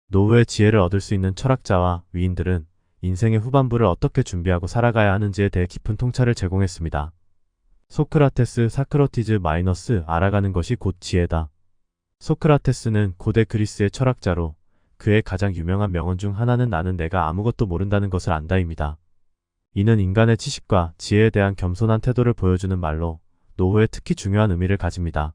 노후의 지혜를 얻을 수 있는 철학자와 위인들은 인생의 후반부를 어떻게 준비하고 살아가야 하는지에 대해 깊은 통찰을 제공했습니다. 소크라테스 사크러티즈 마이너스 알아가는 것이 곧 지혜다. 소크라테스는 고대 그리스의 철학자로 그의 가장 유명한 명언 중 하나는 나는 내가 아무것도 모른다는 것을 안다입니다. 이는 인간의 지식과 지혜에 대한 겸손한 태도를 보여주는 말로 노후에 특히 중요한 의미를 가집니다.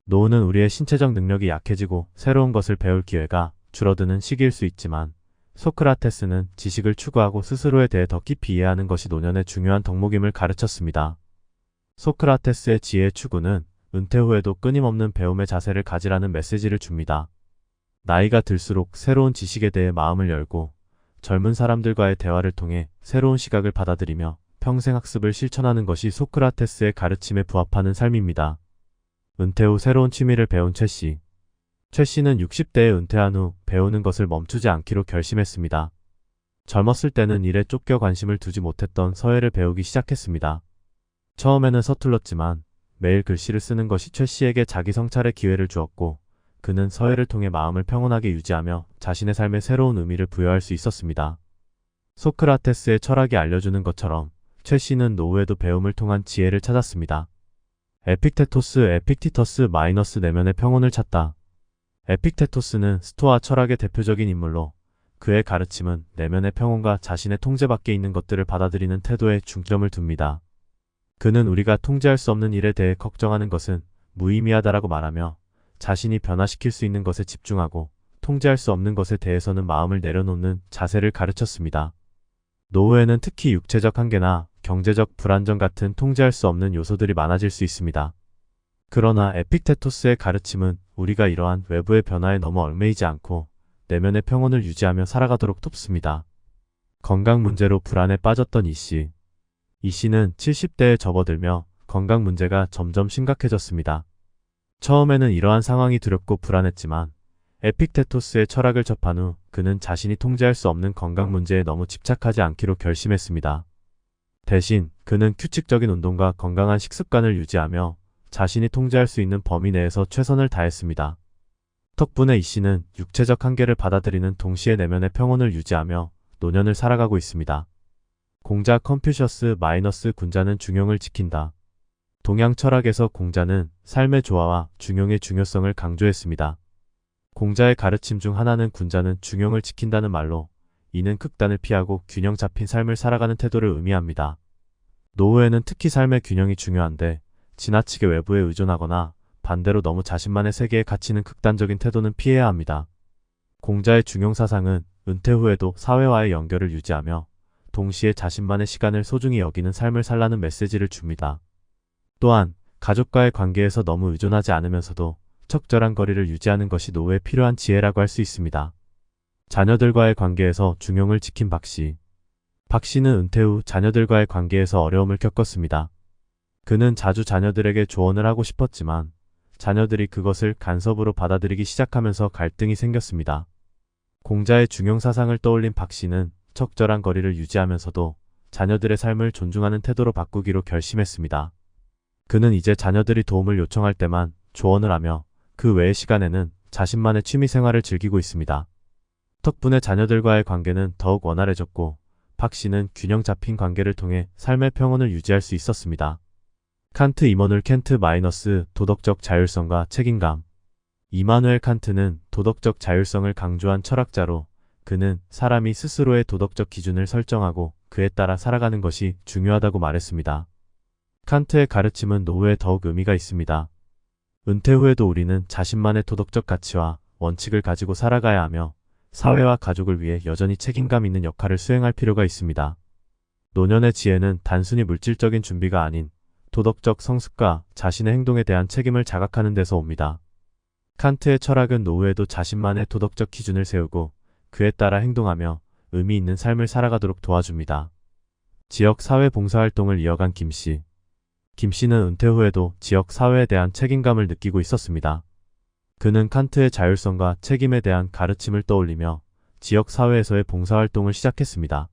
노후는 우리의 신체적 능력이 약해지고 새로운 것을 배울 기회가 줄어드는 시기일 수 있지만 소크라테스는 지식을 추구하고 스스로에 대해 더 깊이 이해하는 것이 노년의 중요한 덕목임을 가르쳤습니다. 소크라테스의 지혜 추구는 은퇴 후에도 끊임없는 배움의 자세를 가지라는 메시지를 줍니다. 나이가 들수록 새로운 지식에 대해 마음을 열고 젊은 사람들과의 대화를 통해 새로운 시각을 받아들이며 평생 학습을 실천하는 것이 소크라테스의 가르침에 부합하는 삶입니다. 은퇴 후 새로운 취미를 배운 최 씨. 최 씨는 60대에 은퇴한 후 배우는 것을 멈추지 않기로 결심했습니다. 젊었을 때는 일에 쫓겨 관심을 두지 못했던 서예를 배우기 시작했습니다. 처음에는 서툴렀지만 매일 글씨를 쓰는 것이 최 씨에게 자기 성찰의 기회를 주었고 그는 서예를 통해 마음을 평온하게 유지하며 자신의 삶에 새로운 의미를 부여할 수 있었습니다. 소크라테스의 철학이 알려주는 것처럼 최 씨는 노후에도 배움을 통한 지혜를 찾았습니다. 에픽테토스 마이너스 내면의 평온을 찾다. 에픽테토스는 스토아 철학의 대표적인 인물로 그의 가르침은 내면의 평온과 자신의 통제 밖에 있는 것들을 받아들이는 태도에 중점을 둡니다. 그는 우리가 통제할 수 없는 일에 대해 걱정하는 것은 무의미하다라고 말하며 자신이 변화시킬 수 있는 것에 집중하고 통제할 수 없는 것에 대해서는 마음을 내려놓는 자세를 가르쳤습니다. 노후에는 특히 육체적 한계나 경제적 불안정 같은 통제할 수 없는 요소들이 많아질 수 있습니다. 그러나 에픽테토스의 가르침은 우리가 이러한 외부의 변화에 너무 얽매이지 않고 내면의 평온을 유지하며 살아가도록 돕습니다. 건강 문제로 불안에 빠졌던 이 씨는 70대에 접어들며 건강 문제가 점점 심각해졌습니다. 처음에는 이러한 상황이 두렵고 불안했지만 에픽테토스의 철학을 접한 후 그는 자신이 통제할 수 없는 건강 문제에 너무 집착하지 않기로 결심했습니다. 대신 그는 규칙적인 운동과 건강한 식습관을 유지하며 자신이 통제할 수 있는 범위 내에서 최선을 다했습니다. 덕분에 이 씨는 육체적 한계를 받아들이는 동시에 내면의 평온을 유지하며 노년을 살아가고 있습니다. 공자 컨퓨셔스 마이너스 군자는 중용을 지킨다. 동양 철학에서 공자는 삶의 조화와 중용의 중요성을 강조했습니다. 공자의 가르침 중 하나는 군자는 중용을 지킨다는 말로 이는 극단을 피하고 균형 잡힌 삶을 살아가는 태도를 의미합니다. 노후에는 특히 삶의 균형이 중요한데 지나치게 외부에 의존하거나 반대로 너무 자신만의 세계에 갇히는 극단적인 태도는 피해야 합니다. 공자의 중용 사상은 은퇴 후에도 사회와의 연결을 유지하며 동시에 자신만의 시간을 소중히 여기는 삶을 살라는 메시지를 줍니다. 또한 가족과의 관계에서 너무 의존하지 않으면서도 적절한 거리를 유지하는 것이 노후에 필요한 지혜라고 할 수 있습니다. 자녀들과의 관계에서 중용을 지킨 박 씨. 박 씨는 은퇴 후 자녀들과의 관계에서 어려움을 겪었습니다. 그는 자주 자녀들에게 조언을 하고 싶었지만 자녀들이 그것을 간섭으로 받아들이기 시작하면서 갈등이 생겼습니다. 공자의 중용 사상을 떠올린 박 씨는 적절한 거리를 유지하면서도 자녀들의 삶을 존중하는 태도로 바꾸기로 결심했습니다. 그는 이제 자녀들이 도움을 요청할 때만 조언을 하며 그 외의 시간에는 자신만의 취미 생활을 즐기고 있습니다. 덕분에 자녀들과의 관계는 더욱 원활해졌고 박 씨는 균형 잡힌 관계를 통해 삶의 평온을 유지할 수 있었습니다. 칸트 이머눌 켄트 마이너스 도덕적 자율성과 책임감. 이마누엘 칸트는 도덕적 자율성을 강조한 철학자로 그는 사람이 스스로의 도덕적 기준을 설정하고 그에 따라 살아가는 것이 중요하다고 말했습니다. 칸트의 가르침은 노후에 더욱 의미가 있습니다. 은퇴 후에도 우리는 자신만의 도덕적 가치와 원칙을 가지고 살아가야 하며 사회와 가족을 위해 여전히 책임감 있는 역할을 수행할 필요가 있습니다. 노년의 지혜는 단순히 물질적인 준비가 아닌 도덕적 성숙과 자신의 행동에 대한 책임을 자각하는 데서 옵니다. 칸트의 철학은 노후에도 자신만의 도덕적 기준을 세우고 그에 따라 행동하며 의미 있는 삶을 살아가도록 도와줍니다. 지역 사회 봉사활동을 이어간 김 씨. 김 씨는 은퇴 후에도 지역 사회에 대한 책임감을 느끼고 있었습니다. 그는 칸트의 자율성과 책임에 대한 가르침을 떠올리며 지역 사회에서의 봉사활동을 시작했습니다.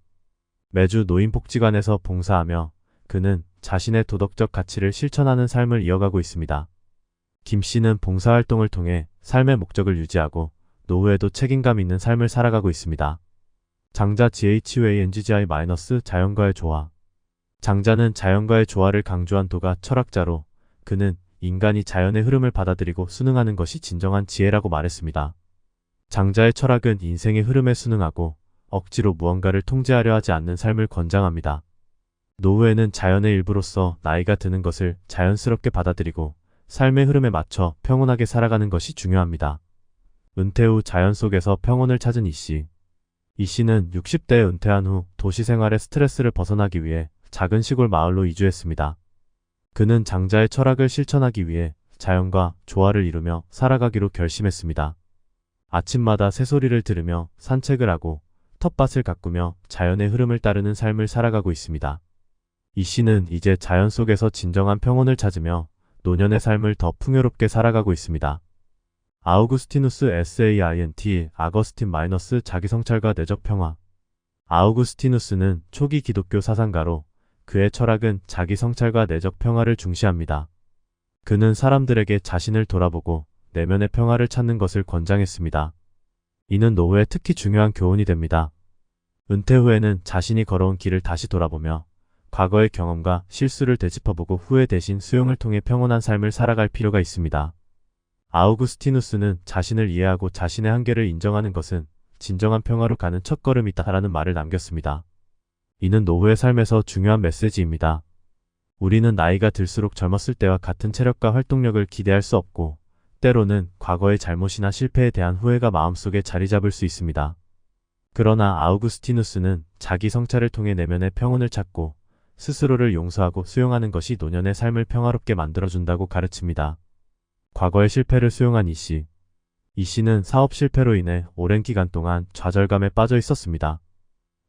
매주 노인복지관에서 봉사하며 그는 자신의 도덕적 가치를 실천하는 삶을 이어가고 있습니다. 김 씨는 봉사활동을 통해 삶의 목적을 유지하고 노후에도 책임감 있는 삶을 살아가고 있습니다. 장자 GHWANGGI- 자연과의 조화. 장자는 자연과의 조화를 강조한 도가 철학자로 그는 인간이 자연의 흐름을 받아들이고 순응하는 것이 진정한 지혜라고 말했습니다. 장자의 철학은 인생의 흐름에 순응하고 억지로 무언가를 통제하려 하지 않는 삶을 권장합니다. 노후에는 자연의 일부로서 나이가 드는 것을 자연스럽게 받아들이고 삶의 흐름에 맞춰 평온하게 살아가는 것이 중요합니다. 은퇴 후 자연 속에서 평온을 찾은 이씨. 이씨는 60대에 은퇴한 후 도시 생활의 스트레스를 벗어나기 위해 작은 시골 마을로 이주했습니다. 그는 장자의 철학을 실천하기 위해 자연과 조화를 이루며 살아가기로 결심했습니다. 아침마다 새소리를 들으며 산책을 하고 텃밭을 가꾸며 자연의 흐름을 따르는 삶을 살아가고 있습니다. 이씨는 이제 자연 속에서 진정한 평온을 찾으며 노년의 삶을 더 풍요롭게 살아가고 있습니다. 아우구스티누스 SAINT 아거스틴 - 자기성찰과 내적 평화. 아우구스티누스는 초기 기독교 사상가로 그의 철학은 자기성찰과 내적 평화를 중시합니다. 그는 사람들에게 자신을 돌아보고 내면의 평화를 찾는 것을 권장했습니다. 이는 노후에 특히 중요한 교훈이 됩니다. 은퇴 후에는 자신이 걸어온 길을 다시 돌아보며 과거의 경험과 실수를 되짚어보고 후회 대신 수용을 통해 평온한 삶을 살아갈 필요가 있습니다. 아우구스티누스는 자신을 이해하고 자신의 한계를 인정하는 것은 진정한 평화로 가는 첫걸음이다라는 말을 남겼습니다. 이는 노후의 삶에서 중요한 메시지입니다. 우리는 나이가 들수록 젊었을 때와 같은 체력과 활동력을 기대할 수 없고 때로는 과거의 잘못이나 실패에 대한 후회가 마음속에 자리 잡을 수 있습니다. 그러나 아우구스티누스는 자기 성찰을 통해 내면의 평온을 찾고 스스로를 용서하고 수용하는 것이 노년의 삶을 평화롭게 만들어준다고 가르칩니다. 과거의 실패를 수용한 이씨. 이씨는 사업 실패로 인해 오랜 기간 동안 좌절감에 빠져 있었습니다.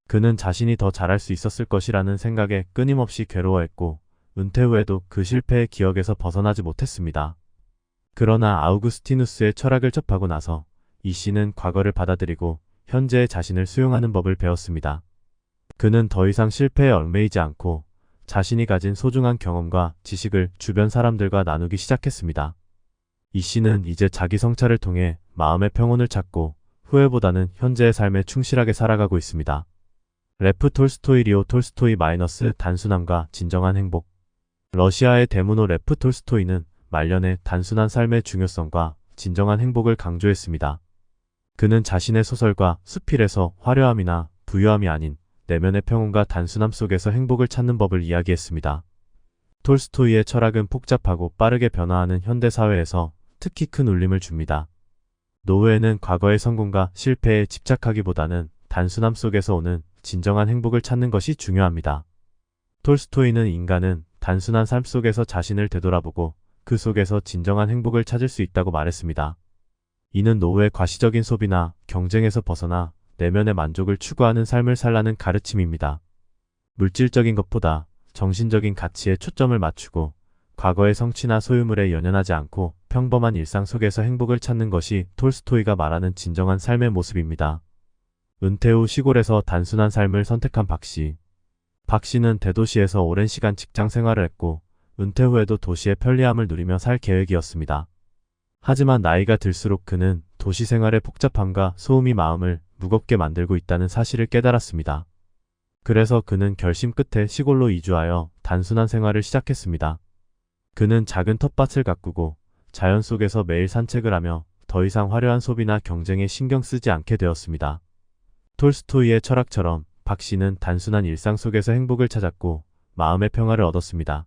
그는 자신이 더 잘할 수 있었을 것이라는 생각에 끊임없이 괴로워했고 은퇴 후에도 그 실패의 기억에서 벗어나지 못했습니다. 그러나 아우구스티누스의 철학을 접하고 나서 이씨는 과거를 받아들이고 현재의 자신을 수용하는 법을 배웠습니다. 그는 더 이상 실패에 얽매이지 않고 자신이 가진 소중한 경험과 지식을 주변 사람들과 나누기 시작했습니다. 이씨는 이제 자기 성찰을 통해 마음의 평온을 찾고 후회보다는 현재의 삶에 충실하게 살아가고 있습니다. 레프 톨스토이 리오 톨스토이 - 단순함과 진정한 행복. 러시아의 대문호 레프 톨스토이는 말년에 단순한 삶의 중요성과 진정한 행복을 강조했습니다. 그는 자신의 소설과 수필에서 화려함이나 부유함이 아닌 내면의 평온과 단순함 속에서 행복을 찾는 법을 이야기했습니다. 톨스토이의 철학은 복잡하고 빠르게 변화하는 현대 사회에서 특히 큰 울림을 줍니다. 노후에는 과거의 성공과 실패에 집착하기보다는 단순함 속에서 오는 진정한 행복을 찾는 것이 중요합니다. 톨스토이는 인간은 단순한 삶 속에서 자신을 되돌아보고 그 속에서 진정한 행복을 찾을 수 있다고 말했습니다. 이는 노후의 과시적인 소비나 경쟁에서 벗어나 내면의 만족을 추구하는 삶을 살라는 가르침입니다. 물질적인 것보다 정신적인 가치에 초점을 맞추고 과거의 성취나 소유물에 연연하지 않고 평범한 일상 속에서 행복을 찾는 것이 톨스토이가 말하는 진정한 삶의 모습입니다. 은퇴 후 시골에서 단순한 삶을 선택한 박씨. 박씨는 대도시에서 오랜 시간 직장 생활을 했고 은퇴 후에도 도시의 편리함을 누리며 살 계획이었습니다. 하지만 나이가 들수록 그는 도시 생활의 복잡함과 소음이 마음을 무겁게 만들고 있다는 사실을 깨달았습니다. 그래서 그는 결심 끝에 시골로 이주하여 단순한 생활을 시작했습니다. 그는 작은 텃밭을 가꾸고 자연 속에서 매일 산책을 하며 더 이상 화려한 소비나 경쟁에 신경 쓰지 않게 되었습니다. 톨스토이의 철학처럼 박 씨는 단순한 일상 속에서 행복을 찾았고 마음의 평화를 얻었습니다.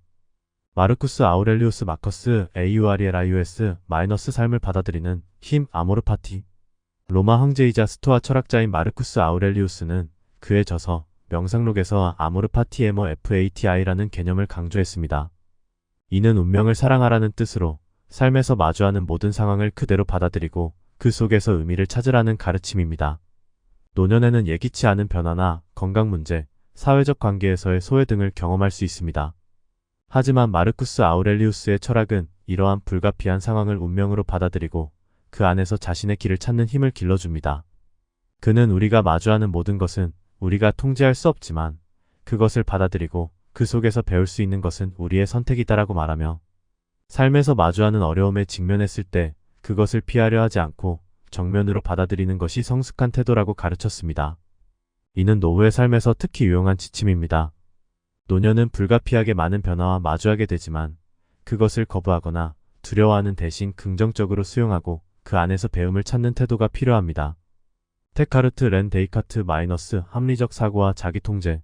마르쿠스 아우렐리우스 마커스 AURELIUS - 삶을 받아들이는 힘 아모르 파티. 로마 황제이자 스토아 철학자인 마르쿠스 아우렐리우스는 그의 저서 명상록에서 아모르 파티 에모 FATI라는 개념을 강조했습니다. 이는 운명을 사랑하라는 뜻으로 삶에서 마주하는 모든 상황을 그대로 받아들이고 그 속에서 의미를 찾으라는 가르침입니다. 노년에는 예기치 않은 변화나 건강 문제, 사회적 관계에서의 소외 등을 경험할 수 있습니다. 하지만 마르쿠스 아우렐리우스의 철학은 이러한 불가피한 상황을 운명으로 받아들이고 그 안에서 자신의 길을 찾는 힘을 길러줍니다. 그는 우리가 마주하는 모든 것은 우리가 통제할 수 없지만 그것을 받아들이고 그 속에서 배울 수 있는 것은 우리의 선택이다라고 말하며 삶에서 마주하는 어려움에 직면했을 때 그것을 피하려 하지 않고 정면으로 받아들이는 것이 성숙한 태도라고 가르쳤습니다. 이는 노후의 삶에서 특히 유용한 지침입니다. 노년은 불가피하게 많은 변화와 마주하게 되지만 그것을 거부하거나 두려워하는 대신 긍정적으로 수용하고 그 안에서 배움을 찾는 태도가 필요합니다. 데카르트 렌 데이카트 마이너스 합리적 사고와 자기통제.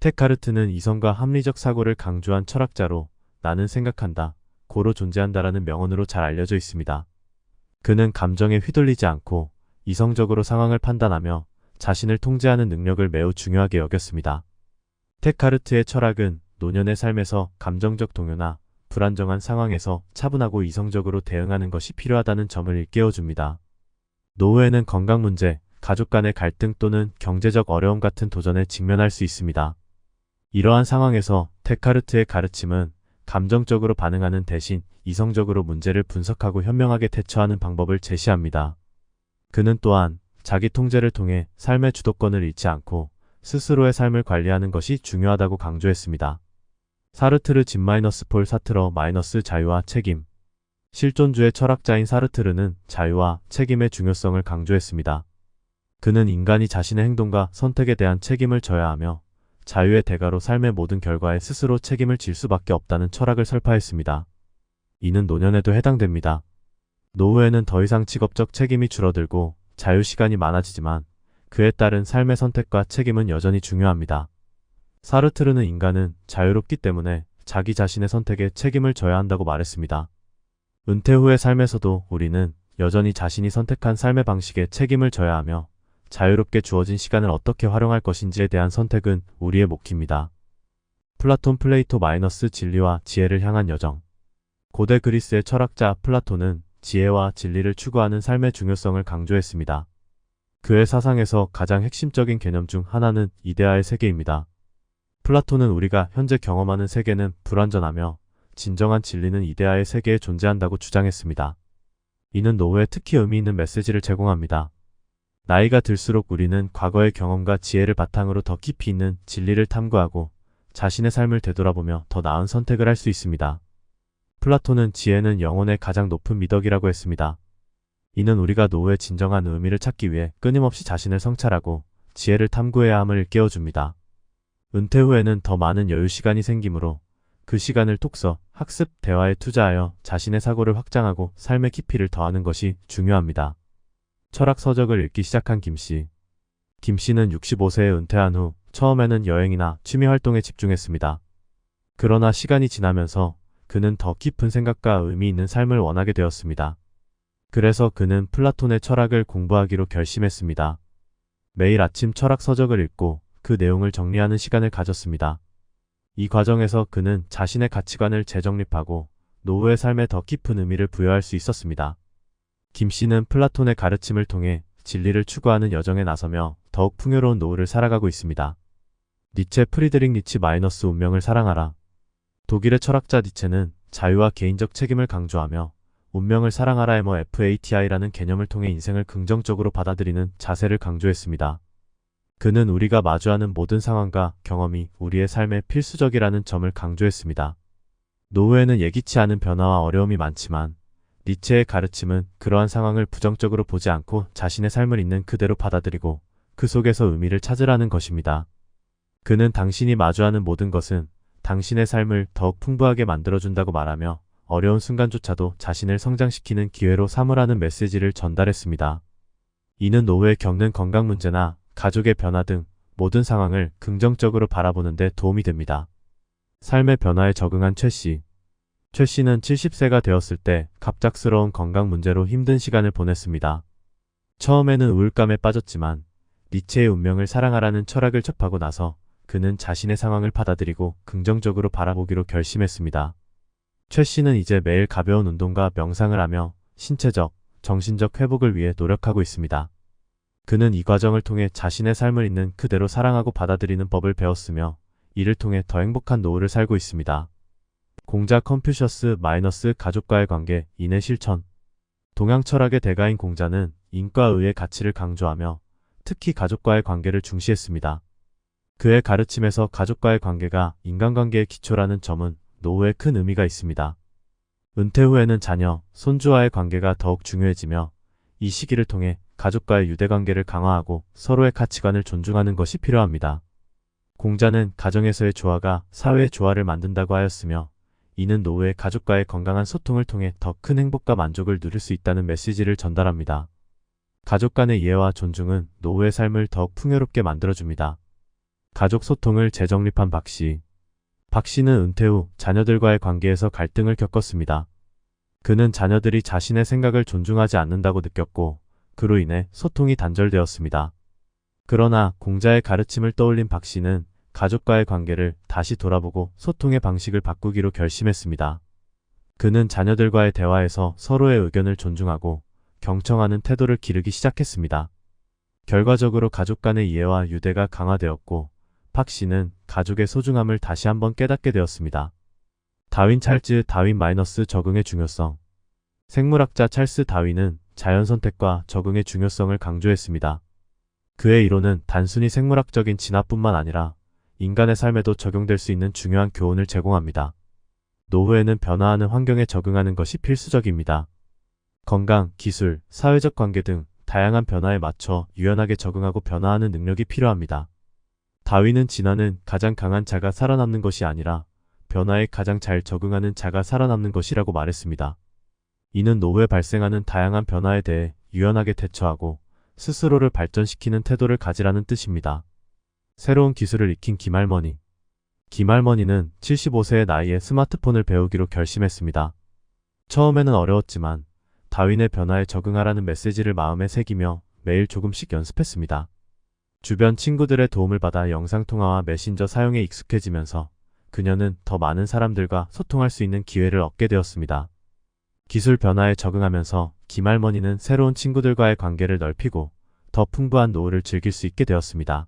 데카르트는 이성과 합리적 사고를 강조한 철학자로 나는 생각한다, 고로 존재한다라는 명언으로 잘 알려져 있습니다. 그는 감정에 휘둘리지 않고 이성적으로 상황을 판단하며 자신을 통제하는 능력을 매우 중요하게 여겼습니다. 데카르트의 철학은 노년의 삶에서 감정적 동요나 불안정한 상황에서 차분하고 이성적으로 대응하는 것이 필요하다는 점을 일깨워줍니다. 노후에는 건강 문제, 가족 간의 갈등 또는 경제적 어려움 같은 도전에 직면할 수 있습니다. 이러한 상황에서 데카르트의 가르침은 감정적으로 반응하는 대신 이성적으로 문제를 분석하고 현명하게 대처하는 방법을 제시합니다. 그는 또한 자기 통제를 통해 삶의 주도권을 잃지 않고 스스로의 삶을 관리하는 것이 중요하다고 강조했습니다. 사르트르 진-폴 사트러 자유와 책임. 실존주의 철학자인 사르트르는 자유와 책임의 중요성을 강조했습니다. 그는 인간이 자신의 행동과 선택에 대한 책임을 져야 하며 자유의 대가로 삶의 모든 결과에 스스로 책임을 질 수밖에 없다는 철학을 설파했습니다. 이는 노년에도 해당됩니다. 노후에는 더 이상 직업적 책임이 줄어들고 자유시간이 많아지지만 그에 따른 삶의 선택과 책임은 여전히 중요합니다. 사르트르는 인간은 자유롭기 때문에 자기 자신의 선택에 책임을 져야 한다고 말했습니다. 은퇴 후의 삶에서도 우리는 여전히 자신이 선택한 삶의 방식에 책임을 져야 하며 자유롭게 주어진 시간을 어떻게 활용할 것인지에 대한 선택은 우리의 몫입니다. 플라톤 플레이토 진리와 지혜를 향한 여정. 고대 그리스의 철학자 플라톤은 지혜와 진리를 추구하는 삶의 중요성을 강조했습니다. 그의 사상에서 가장 핵심적인 개념 중 하나는 이데아의 세계입니다. 플라톤은 우리가 현재 경험하는 세계는 불완전하며 진정한 진리는 이데아의 세계에 존재한다고 주장했습니다. 이는 노후에 특히 의미 있는 메시지를 제공합니다. 나이가 들수록 우리는 과거의 경험과 지혜를 바탕으로 더 깊이 있는 진리를 탐구하고 자신의 삶을 되돌아보며 더 나은 선택을 할 수 있습니다. 플라톤은 지혜는 영혼의 가장 높은 미덕이라고 했습니다. 이는 우리가 노후의 진정한 의미를 찾기 위해 끊임없이 자신을 성찰하고 지혜를 탐구해야 함을 일깨워줍니다. 은퇴 후에는 더 많은 여유 시간이 생기므로 그 시간을 독서, 학습, 대화에 투자하여 자신의 사고를 확장하고 삶의 깊이를 더하는 것이 중요합니다. 철학 서적을 읽기 시작한 김씨. 김씨는 65세에 은퇴한 후 처음에는 여행이나 취미 활동에 집중했습니다. 그러나 시간이 지나면서 그는 더 깊은 생각과 의미 있는 삶을 원하게 되었습니다. 그래서 그는 플라톤의 철학을 공부하기로 결심했습니다. 매일 아침 철학 서적을 읽고 그 내용을 정리하는 시간을 가졌습니다. 이 과정에서 그는 자신의 가치관을 재정립하고 노후의 삶에 더 깊은 의미를 부여할 수 있었습니다. 김 씨는 플라톤의 가르침을 통해 진리를 추구하는 여정에 나서며 더욱 풍요로운 노후를 살아가고 있습니다. 니체 프리드릭 니치 운명을 사랑하라. 독일의 철학자 니체는 자유와 개인적 책임을 강조하며 운명을 사랑하라의 FATI라는 개념을 통해 인생을 긍정적으로 받아들이는 자세를 강조했습니다. 그는 우리가 마주하는 모든 상황과 경험이 우리의 삶에 필수적이라는 점을 강조했습니다. 노후에는 예기치 않은 변화와 어려움이 많지만 니체의 가르침은 그러한 상황을 부정적으로 보지 않고 자신의 삶을 있는 그대로 받아들이고 그 속에서 의미를 찾으라는 것입니다. 그는 당신이 마주하는 모든 것은 당신의 삶을 더욱 풍부하게 만들어준다고 말하며 어려운 순간조차도 자신을 성장시키는 기회로 삼으라는 메시지를 전달했습니다. 이는 노후에 겪는 건강 문제나 가족의 변화 등 모든 상황을 긍정적으로 바라보는 데 도움이 됩니다. 삶의 변화에 적응한 최 씨. 최 씨는 70세가 되었을 때 갑작스러운 건강 문제로 힘든 시간을 보냈습니다. 처음에는 우울감에 빠졌지만 니체의 운명을 사랑하라는 철학을 접하고 나서 그는 자신의 상황을 받아들이고 긍정적으로 바라보기로 결심했습니다. 최 씨는 이제 매일 가벼운 운동과 명상을 하며 신체적, 정신적 회복을 위해 노력하고 있습니다. 그는 이 과정을 통해 자신의 삶을 있는 그대로 사랑하고 받아들이는 법을 배웠으며 이를 통해 더 행복한 노후를 살고 있습니다. 공자 컨퓨셔스 가족과의 관계, 인의 실천. 동양 철학의 대가인 공자는 인과 의의 가치를 강조하며 특히 가족과의 관계를 중시했습니다. 그의 가르침에서 가족과의 관계가 인간관계의 기초라는 점은 노후에 큰 의미가 있습니다. 은퇴 후에는 자녀, 손주와의 관계가 더욱 중요해지며 이 시기를 통해 가족과의 유대관계를 강화하고 서로의 가치관을 존중하는 것이 필요합니다. 공자는 가정에서의 조화가 사회의 조화를 만든다고 하였으며, 이는 노후의 가족과의 건강한 소통을 통해 더 큰 행복과 만족을 누릴 수 있다는 메시지를 전달합니다. 가족 간의 이해와 존중은 노후의 삶을 더욱 풍요롭게 만들어줍니다. 가족 소통을 재정립한 박씨. 박씨는 은퇴 후 자녀들과의 관계에서 갈등을 겪었습니다. 그는 자녀들이 자신의 생각을 존중하지 않는다고 느꼈고, 그로 인해 소통이 단절되었습니다. 그러나 공자의 가르침을 떠올린 박씨는 가족과의 관계를 다시 돌아보고 소통의 방식을 바꾸기로 결심했습니다. 그는 자녀들과의 대화에서 서로의 의견을 존중하고 경청하는 태도를 기르기 시작했습니다. 결과적으로 가족 간의 이해와 유대가 강화되었고, 박씨는 가족의 소중함을 다시 한번 깨닫게 되었습니다. 다윈 찰스 다윈 마이너스 적응의 중요성. 생물학자 찰스 다윈은 자연 선택과 적응의 중요성을 강조했습니다. 그의 이론은 단순히 생물학적인 진화뿐만 아니라 인간의 삶에도 적용될 수 있는 중요한 교훈을 제공합니다. 노후에는 변화하는 환경에 적응하는 것이 필수적입니다. 건강, 기술, 사회적 관계 등 다양한 변화에 맞춰 유연하게 적응하고 변화하는 능력이 필요합니다. 다윈은 진화는 가장 강한 자가 살아남는 것이 아니라 변화에 가장 잘 적응하는 자가 살아남는 것이라고 말했습니다. 이는 노후에 발생하는 다양한 변화에 대해 유연하게 대처하고 스스로를 발전시키는 태도를 가지라는 뜻입니다. 새로운 기술을 익힌 김할머니. 김할머니는 75세의 나이에 스마트폰을 배우기로 결심했습니다. 처음에는 어려웠지만 다윈의 변화에 적응하라는 메시지를 마음에 새기며 매일 조금씩 연습했습니다. 주변 친구들의 도움을 받아 영상통화와 메신저 사용에 익숙해지면서 그녀는 더 많은 사람들과 소통할 수 있는 기회를 얻게 되었습니다. 기술 변화에 적응하면서 김할머니는 새로운 친구들과의 관계를 넓히고 더 풍부한 노후를 즐길 수 있게 되었습니다.